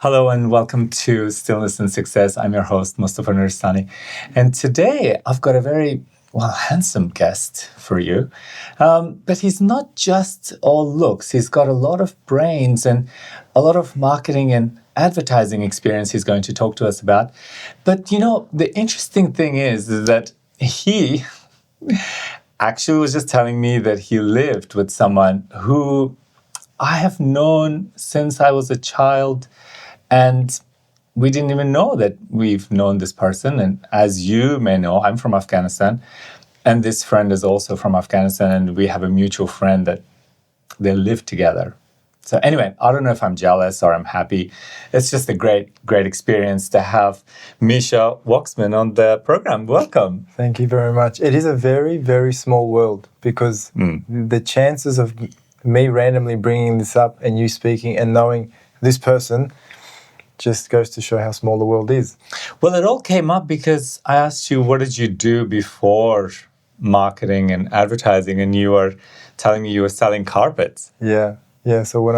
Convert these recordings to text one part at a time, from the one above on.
Hello and welcome to Stillness and Success. I'm your host, Mustafa Nuristani. And today I've got a very, handsome guest for you. But he's not just all looks. He's got a lot of brains and a lot of marketing and advertising experience he's going to talk to us about. But, the interesting thing is that he actually was just telling me that he lived with someone who I have known since I was a child. And we didn't even know that we've known this person. And as you may know, I'm from Afghanistan. And this friend is also from Afghanistan. And we have a mutual friend that they live together. So anyway, I don't know if I'm jealous or I'm happy. It's just a great experience to have Misha Waxman on the program. Welcome. Thank you very much. It is a very, very small world because the chances of me randomly bringing this up and you speaking and knowing this person just goes to show how small the world is. Well, it all came up because I asked you, what did you do before marketing and advertising? And you were telling me you were selling carpets. Yeah. So when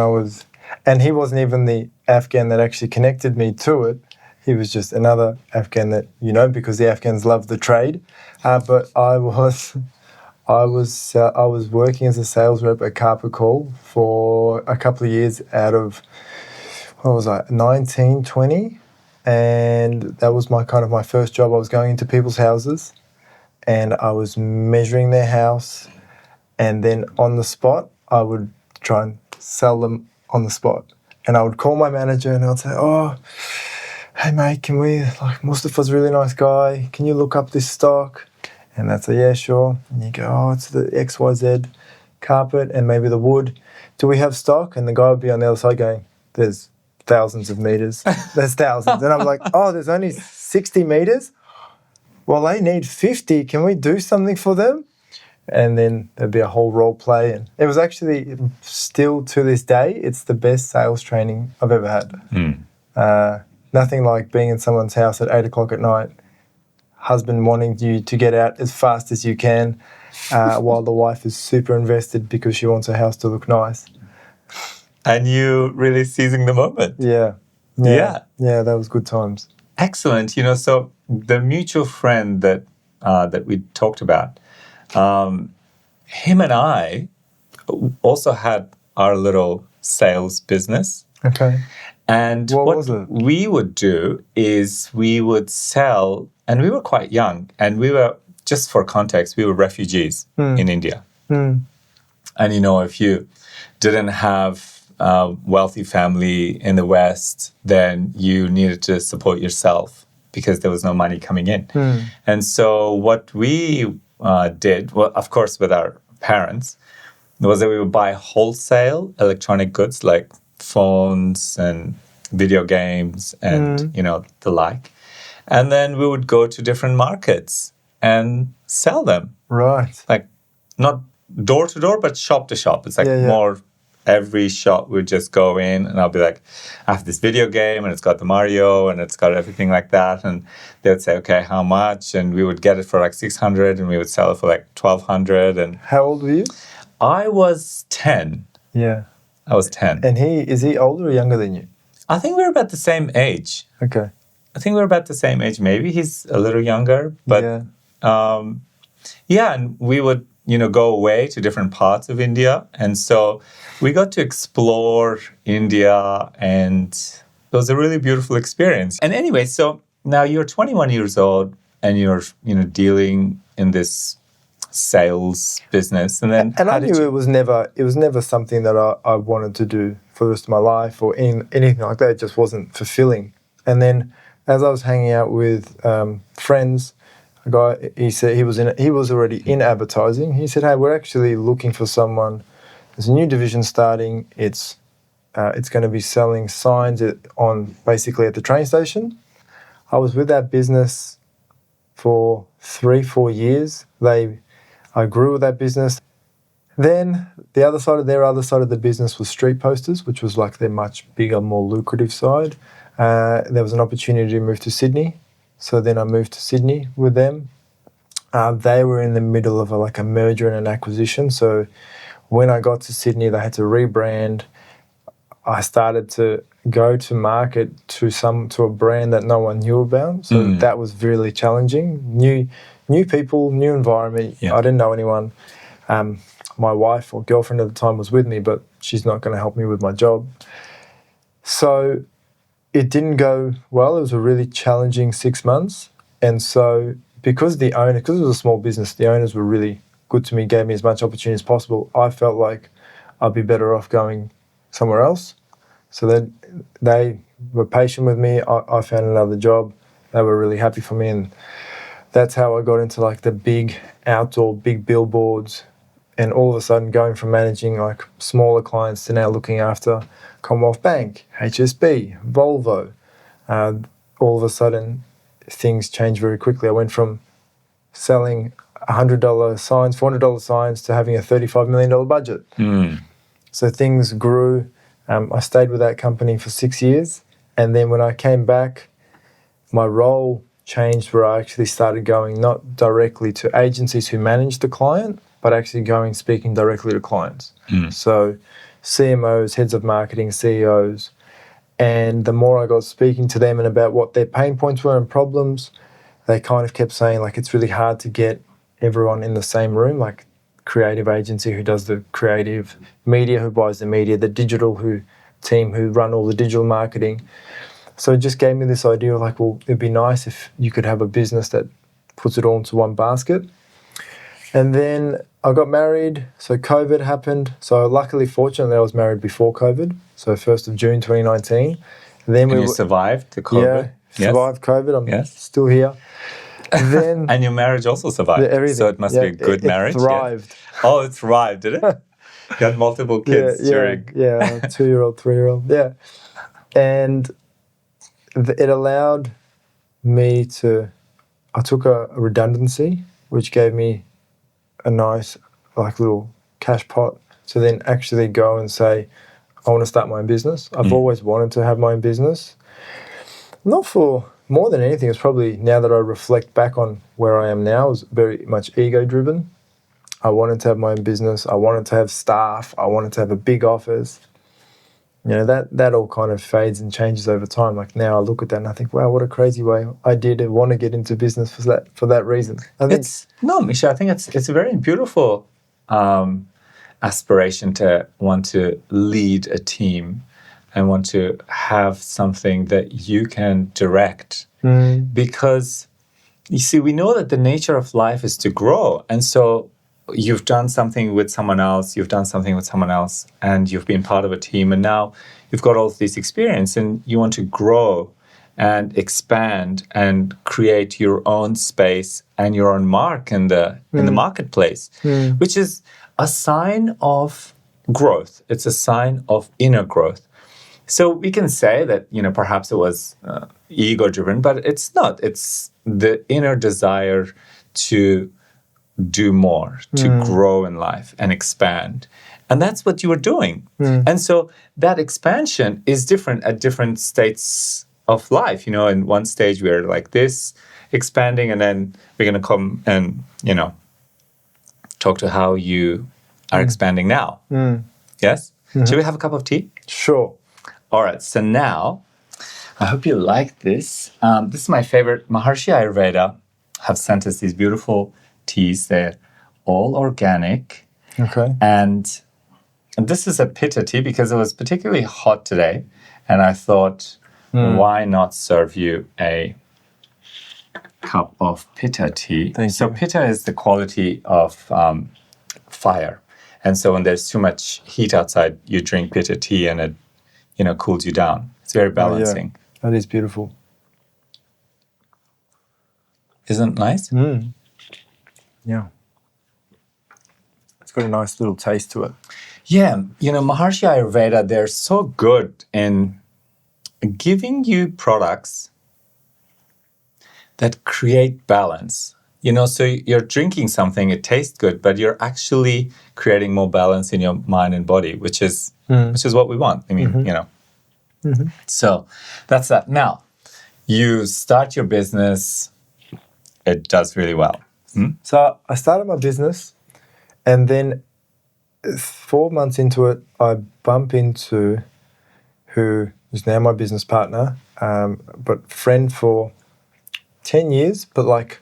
and he wasn't even the Afghan that actually connected me to it. He was just another Afghan that, because the Afghans love the trade. But I was working as a sales rep at Carpet Call for a couple of years out of 19, 20, and that was my first job. I was going into people's houses and I was measuring their house, and then on the spot I would try and sell them on the spot. And I would call my manager and I'd say, "Oh, hey mate, Mustafa's a really nice guy, can you look up this stock?" And they'd say, "Yeah, sure." And you go, "Oh, it's the XYZ carpet and maybe the wood. Do we have stock?" And the guy would be on the other side going, "There's thousands of meters. There's thousands." And I'm like, "Oh, there's only 60 meters? Well, they need 50. Can we do something for them?" And then there'd be a whole role play. And it was actually still to this day, it's the best sales training I've ever had. Nothing like being in someone's house at 8 o'clock at night, husband wanting you to get out as fast as you can, while the wife is super invested because she wants her house to look nice. And you really seizing the moment. Yeah, that was good times. Excellent. So the mutual friend that we talked about, him and I also had our little sales business. Okay. And what was it? We would do is we would sell, and we were quite young, and we were, just for context, we were refugees in India. And if you didn't have a wealthy family in the West, then you needed to support yourself because there was no money coming in. And so what we did, well, of course, with our parents, was that we would buy wholesale electronic goods like phones and video games and, the like. And then we would go to different markets and sell them. Right. Like not door to door, but shop to shop. It's like more... Every shop would just go in and I'll be like, "I have this video game and it's got the Mario and it's got everything like that." And they would say, "Okay, how much?" And we would get it for like 600 and we would sell it for like 1,200. And how old were you? I was 10. Yeah. I was 10. And is he older or younger than you? I think we were about the same age. Okay. I think we were about the same age. Maybe he's a little younger. But and we would go away to different parts of India. And so we got to explore India, and it was a really beautiful experience. And anyway, so now you're 21 years old and you're, dealing in this sales business. And then I knew it was never something that I wanted to do for the rest of my life or anything like that. It just wasn't fulfilling. And then as I was hanging out with friends, a guy, he said he was already in advertising. He said, "Hey, we're actually looking for someone. There's a new division starting. It's going to be selling signs basically at the train station." I was with that business for 3-4 years. I grew with that business. Then their other side of the business was street posters, which was like their much bigger, more lucrative side. There was an opportunity to move to Sydney. So then I moved to Sydney with them. They were in the middle of a merger and an acquisition. So when I got to Sydney, they had to rebrand. I started to go to market to a brand that no one knew about. So that was really challenging. New people, new environment. Yeah. I didn't know anyone. My wife or girlfriend at the time was with me, but she's not going to help me with my job. So it didn't go well. It was a really challenging 6 months. And so because it was a small business, the owners were really good to me, gave me as much opportunity as possible. I felt like I'd be better off going somewhere else. So then they were patient with me. I found another job. They were really happy for me. And that's how I got into like the big outdoor, big billboards. And all of a sudden going from managing like smaller clients to now looking after Commonwealth Bank, HSB, Volvo. All of a sudden things changed very quickly. I went from selling $100 signs, $400 signs to having a $35 million budget. So things grew. I stayed with that company for 6 years. And then when I came back, my role changed where I actually started going not directly to agencies who managed the client, but actually speaking directly to clients. So CMOs, heads of marketing, CEOs. And the more I got speaking to them and about what their pain points were and problems, they kind of kept saying, like, it's really hard to get everyone in the same room, like creative agency who does the creative, media who buys the media, the digital team who run all the digital marketing. So it just gave me this idea of like, well, it'd be nice if you could have a business that puts it all into one basket. And then I got married, so COVID happened. So luckily, fortunately, I was married before COVID, so 1st of June 2019. Then you survived the COVID? Yeah, survived COVID. I'm still here. Then and your marriage also survived. Everything. So it must be a good marriage. It thrived. Yeah. Oh, it thrived, did it? You had multiple kids during... Yeah, 2-year-old, 3-year-old, yeah. And it allowed me to... I took a redundancy, which gave me a nice like little cash pot to then actually go and say, I want to start my own business. I've always wanted to have my own business. Not for more than anything, it's probably now that I reflect back on where I am now, is very much ego driven. I wanted to have my own business. I wanted to have staff. I wanted to have a big office. You know, that all kind of fades and changes over time. Like now I look at that and I think, wow, what a crazy way I did want to get into business for that reason. Misha, I think it's a very beautiful aspiration to want to lead a team and want to have something that you can direct. Because, you see, we know that the nature of life is to grow. And so you've done something with someone else, and you've been part of a team, and now you've got all of this experience and you want to grow and expand and create your own space and your own mark in the marketplace, which is a sign of growth. It's a sign of inner growth. So we can say that, perhaps it was ego-driven, but it's not. It's the inner desire to do more, to grow in life and expand. And that's what you were doing. And so that expansion is different at different states of life. In one stage we're like this, expanding, and then we're going to come and, talk to how you are expanding now. Yes? Should we have a cup of tea? Sure. All right. So now, I hope you like this. This is my favorite. Maharishi Ayurveda have sent us these beautiful teas. They're all organic. Okay. And this is a pitta tea because it was particularly hot today. And I thought, why not serve you a cup of pitta tea? So pitta is the quality of fire. And so when there's too much heat outside, you drink pitta tea and it, cools you down. It's very balancing. Oh, yeah. That is beautiful. Isn't it nice? Yeah. It's got a nice little taste to it. Yeah. Maharishi Ayurveda, they're so good in giving you products that create balance. So you're drinking something, it tastes good, but you're actually creating more balance in your mind and body, which is what we want. I mean, So that's that. Now, you start your business, it does really well. So I started my business, and then 4 months into it, I bump into who is now my business partner, but friend for 10 years, but like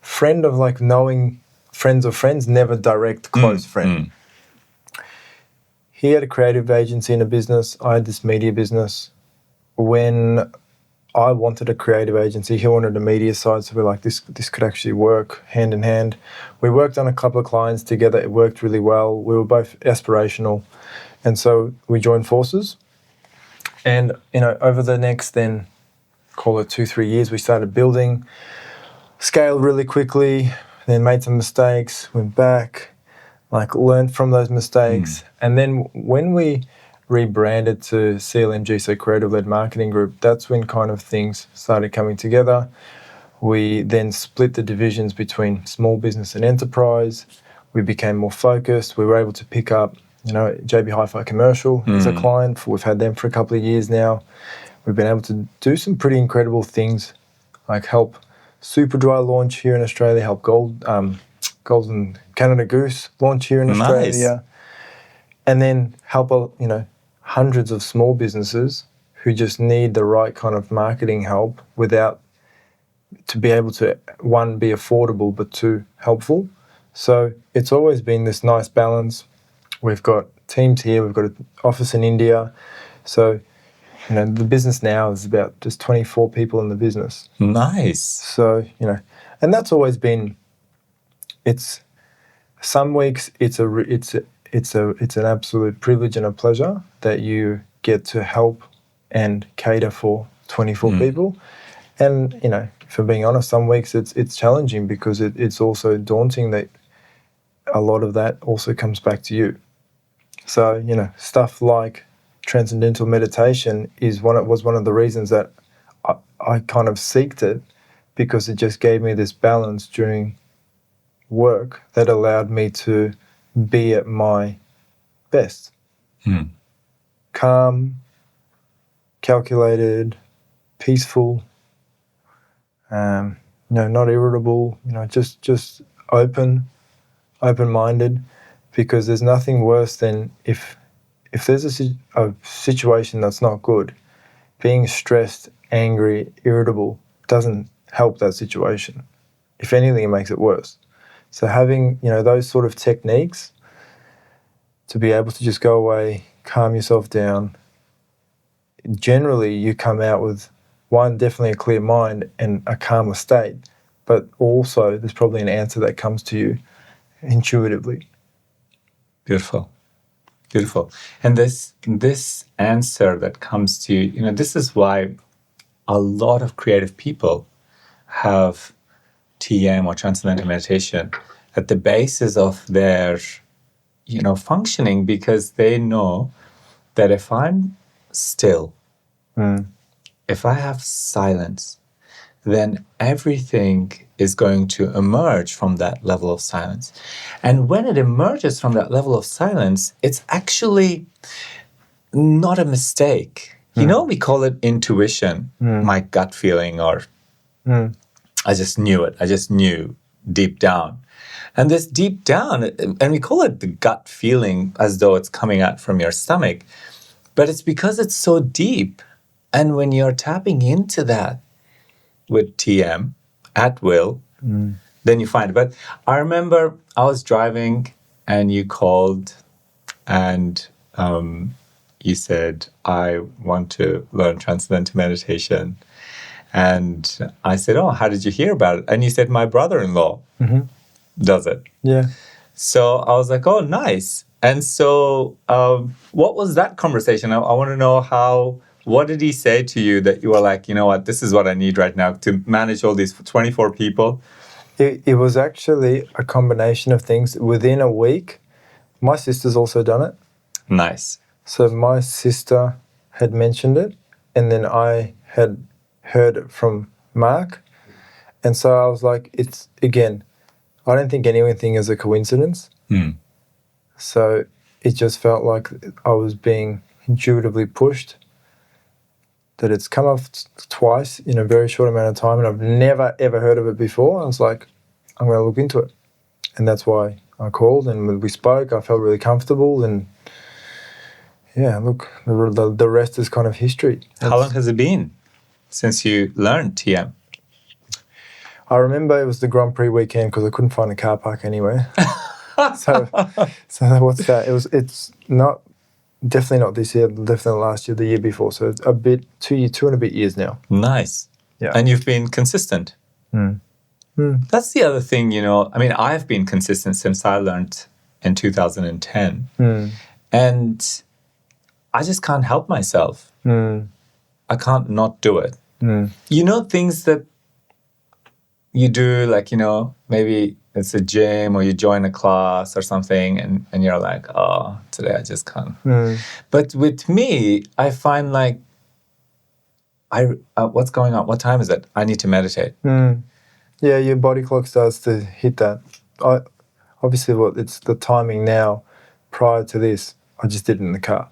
friend of like knowing friends of friends, never direct close friend. He had a creative agency and a business. I had this media business. When I wanted a creative agency, he wanted a media side, so we're like, this could actually work hand in hand. We worked on a couple of clients together. It worked really well. We were both aspirational. And so we joined forces. And, over the next then, call it 2-3 years, we started building, scaled really quickly, then made some mistakes, went back, like learned from those mistakes. And then when we rebranded to CLMG, so Creative Led Marketing Group, that's when kind of things started coming together. We then split the divisions between small business and enterprise. We became more focused. We were able to pick up, JB Hi-Fi Commercial as a client. We've had them for a couple of years now. We've been able to do some pretty incredible things, like help Superdry launch here in Australia, help Golden Canada Goose launch here in Australia, and then help hundreds of small businesses who just need the right kind of marketing help to be able to, one, be affordable, but two, helpful. So it's always been this nice balance. We've got teams here. We've got an office in India. So, the business now is about just 24 people in the business. Nice. So, and that's always been, it's, some weeks it's an absolute privilege and a pleasure that you get to help and cater for 24 people. And, if I'm being honest, some weeks it's challenging because it's also daunting that a lot of that also comes back to you. So, stuff like Transcendental Meditation was one of the reasons that I kind of seeked it, because it just gave me this balance during work that allowed me to be at my best. Calm, calculated, peaceful, not irritable, just open-minded, because there's nothing worse than if there's a situation that's not good, being stressed, angry, irritable doesn't help that situation. If anything, it makes it worse. So having, those sort of techniques to be able to just go away, calm yourself down, generally you come out with, one, definitely a clear mind and a calmer state, but also there's probably an answer that comes to you intuitively. Beautiful. Beautiful. And this answer that comes to you, this is why a lot of creative people have TM or Transcendental Meditation at the basis of their, functioning, because they know that if I'm still, if I have silence, then everything is going to emerge from that level of silence. And when it emerges from that level of silence, it's actually not a mistake. We call it intuition, my gut feeling, or I just knew it. I just knew deep down. And this deep down, and we call it the gut feeling as though it's coming out from your stomach, but it's because it's so deep. And when you're tapping into that with TM at will, then you find it. But I remember I was driving and you called and you said, I want to learn Transcendental Meditation. And I said, oh, how did you hear about it? And you said, my brother-in-law does it. Yeah. So I was like, oh, nice. And so what was that conversation? I want to know what did he say to you that you were like, you know what, this is what I need right now to manage all these 24 people? It was actually a combination of things. Within a week, my sister's also done it. Nice. So my sister had mentioned it, and then I had heard it from Mark. And so I was like, it's, again, I don't think anything is a coincidence. So it just felt like I was being intuitively pushed, that it's come up twice in a very short amount of time, and I've never, ever heard of it before. I was like, I'm going to look into it. And that's why I called, and when we spoke, I felt really comfortable, and yeah, look, the rest is kind of history. How long has it been since you learned TM? I remember it was the Grand Prix weekend because I couldn't find a car park anywhere. so what's that? It's not definitely not this year, definitely last year, the year before. So it's a bit 2 and a bit years now. Nice. Yeah. And you've been consistent. That's the other thing, I mean, I've been consistent since I learned in 2010. And I just can't help myself. I can't not do it. Things that you do, like, maybe it's a gym or you join a class or something and you're like, oh, today I just can't. But with me, I find like, what's going on? What time is it? I need to meditate. Yeah, your body clock starts to hit that. Obviously, it's the timing now. Prior to this, I just did it in the car.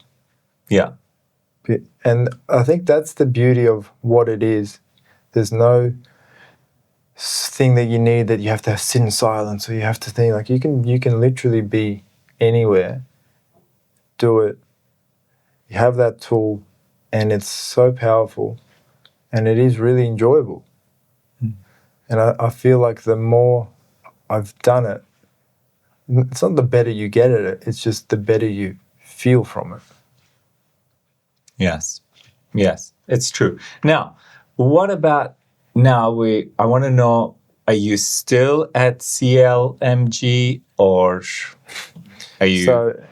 Yeah. And I think that's the beauty of what it is. There's no thing that you need that you have to sit in silence or you have to think. Like you can literally be anywhere, do it. You have that tool, and it's so powerful, and it is really enjoyable. And I feel like the more I've done it, it's not the better you get at it, it's just the better you feel from it. Yes, it's true. Now, what about now? I want to know, are you still at CLMG or are you? So,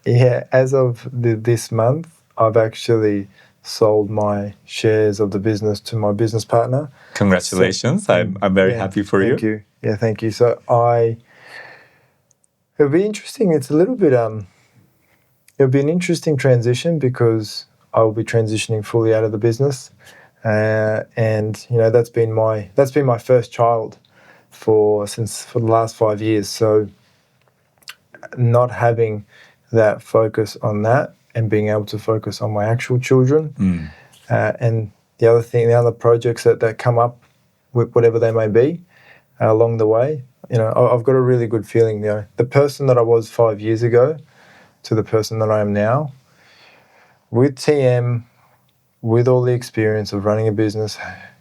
yeah, as of this month, I've actually sold my shares of the business to my business partner. Congratulations. I'm very happy for you. Thank you. Yeah, thank you. So it'll be interesting. It's a little bit, it'll be an interesting transition because I will be transitioning fully out of the business. And, that's been my first child for the last 5 years. So not having that focus on that and being able to focus on my actual children. And the other projects that come up, whatever they may be, along the way, I've got a really good feeling. The person that I was 5 years ago to the person that I am now, with TM, with all the experience of running a business,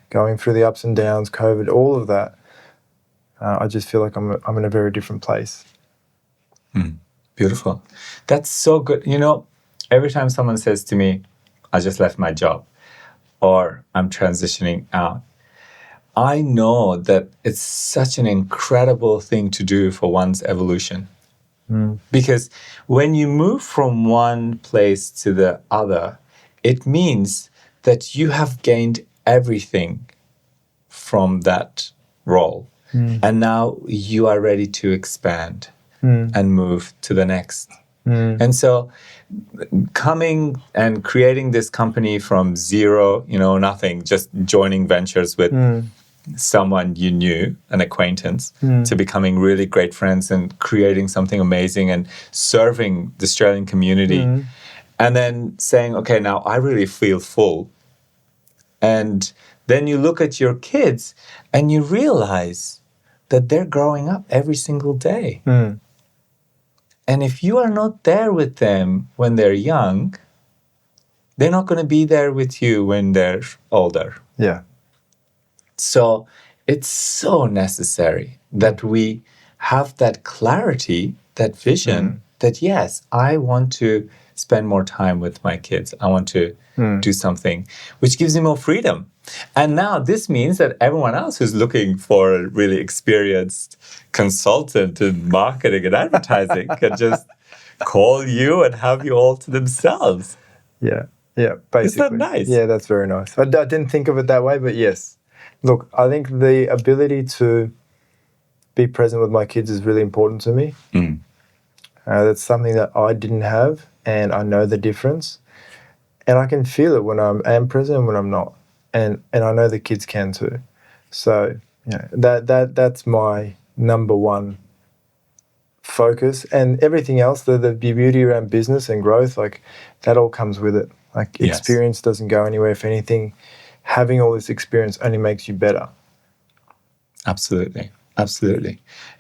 going through the ups and downs, COVID, all of that, I just feel like I'm in a very different place. Beautiful. That's so good. Every time someone says to me, I just left my job or I'm transitioning out, I know that it's such an incredible thing to do for one's evolution. Because when you move from one place to the other, it means that you have gained everything from that role. And now you are ready to expand and move to the next. And so coming and creating this company from zero, nothing, just joining ventures with someone you knew, an acquaintance, to becoming really great friends and creating something amazing and serving the Australian community. And then saying, okay, now I really feel full. And then you look at your kids and you realize that they're growing up every single day. And if you are not there with them when they're young, they're not going to be there with you when they're older. Yeah. So it's so necessary that we have that clarity, that vision, that yes, I want to spend more time with my kids. I want to do something which gives me more freedom. And now this means that everyone else who's looking for a really experienced consultant in marketing and advertising can just call you and have you all to themselves. Yeah, basically. Isn't that nice? Yeah, that's very nice. I didn't think of it that way, but yes. Look, I think the ability to be present with my kids is really important to me. That's something that I didn't have, and I know the difference. And I can feel it when I am present and when I'm not. And I know the kids can too. So that's my number one focus. And everything else, the beauty around business and growth, like that all comes with it. Like experience doesn't go anywhere. If anything, having all this experience only makes you better. Absolutely.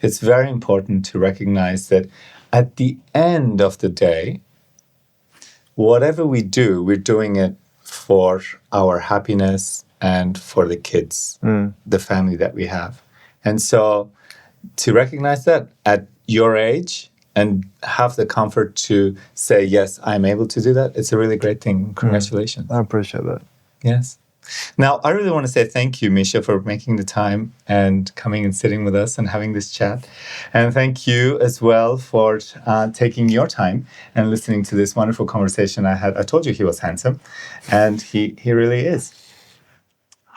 It's very important to recognize that at the end of the day, whatever we do, we're doing it for our happiness and for the kids, the family that we have. And so to recognize that at your age and have the comfort to say, yes, I'm able to do that, it's a really great thing. Congratulations. I appreciate that. Yes. Now, I really want to say thank you, Misha, for making the time and coming and sitting with us and having this chat. And thank you as well for taking your time and listening to this wonderful conversation I had. I told you he was handsome, and he really is.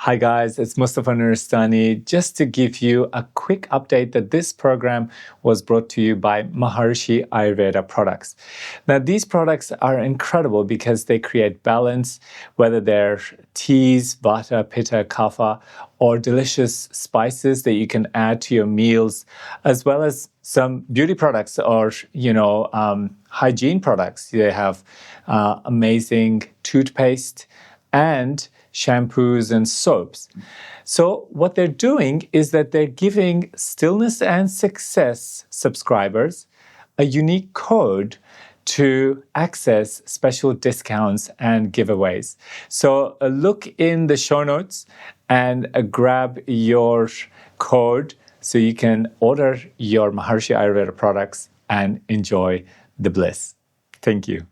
Hi guys, it's Mustafa Nuristani. Just to give you a quick update that this program was brought to you by Maharishi Ayurveda products. Now these products are incredible because they create balance, whether they're teas, vata, pitta, kapha, or delicious spices that you can add to your meals, as well as some beauty products or, hygiene products. They have amazing toothpaste and shampoos and soaps. So what they're doing is that they're giving Stillness and Success subscribers a unique code to access special discounts and giveaways. So look in the show notes and grab your code so you can order your Maharishi Ayurveda products and enjoy the bliss. Thank you.